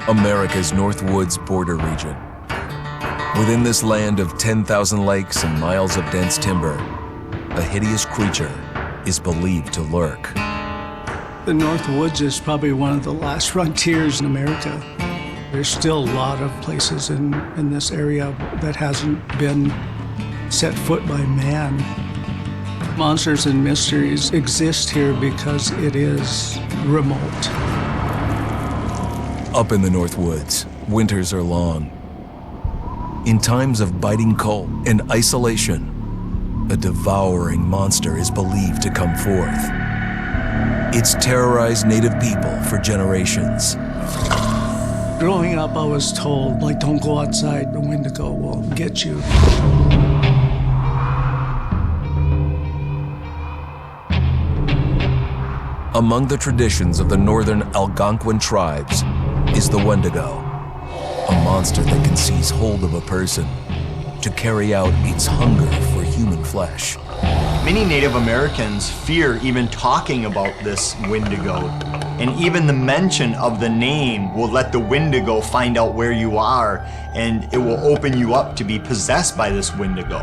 America's North Woods border region. Within this land of 10,000 lakes and miles of dense timber, a hideous creature is believed to lurk. The North Woods is probably one of the last frontiers in America. There's still a lot of places in this area that hasn't been set foot by man. Monsters and mysteries exist here because it is remote. Up in the North Woods, winters are long. In times of biting cold and isolation, a devouring monster is believed to come forth. It's terrorized native people for generations. Growing up, I was told, like, don't go outside, the Wendigo will get you. Among the traditions of the northern Algonquin tribes is the Wendigo, a monster that can seize hold of a person to carry out its hunger for human flesh. Many Native Americans fear even talking about this Wendigo, and even the mention of the name will let the Wendigo find out where you are, and it will open you up to be possessed by this Wendigo.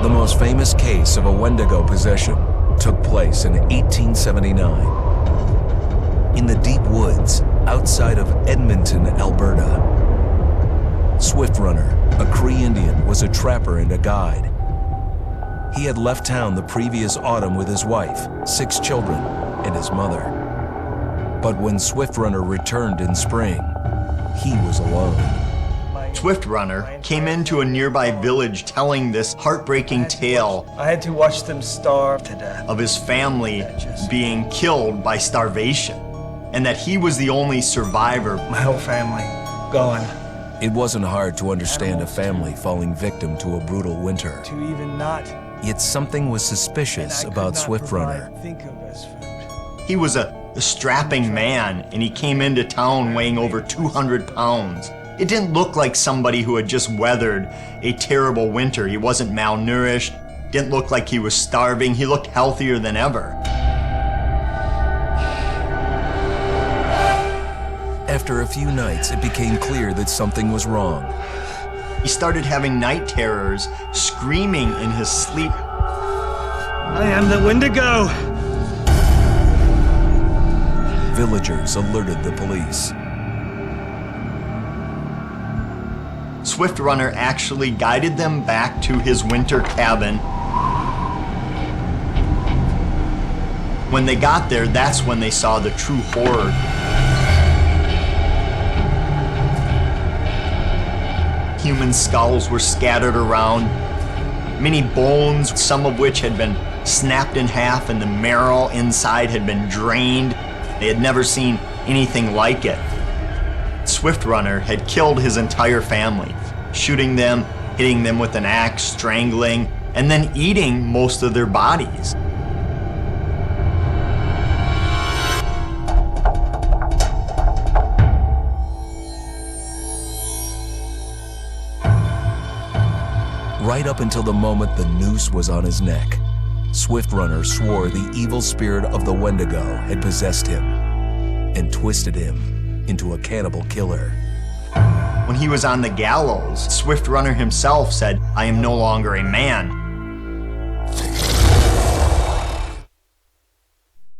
The most famous case of a Wendigo possession took place in 1879 in the deep woods outside of Edmonton, Alberta. Swift Runner, a Cree Indian, was a trapper and a guide. He had left town the previous autumn with his wife, 6 children, and his mother. But when Swift Runner returned in spring, he was alone. Swift Runner came into a nearby village telling this heartbreaking tale. I had to watch them starve to death. Of his family being killed by starvation, and that he was the only survivor. My whole family gone. It wasn't hard to understand a family falling victim to a brutal winter. To even not. Yet something was suspicious about Swift Runner. Think of as food. He was a strapping man, and he came into town weighing over 200 pounds. It didn't look like somebody who had just weathered a terrible winter. He wasn't malnourished, didn't look like he was starving. He looked healthier than ever. After a few nights, it became clear that something was wrong. He started having night terrors, screaming in his sleep. I am the Wendigo! Villagers alerted the police. Swift Runner actually guided them back to his winter cabin. When they got there, that's when they saw the true horror. Human skulls were scattered around, many bones, some of which had been snapped in half, and the marrow inside had been drained. They had never seen anything like it. Swift Runner had killed his entire family, shooting them, hitting them with an axe, strangling, and then eating most of their bodies. Right up until the moment the noose was on his neck, Swift Runner swore the evil spirit of the Wendigo had possessed him and twisted him into a cannibal killer. When he was on the gallows, Swift Runner himself said, "I am no longer a man.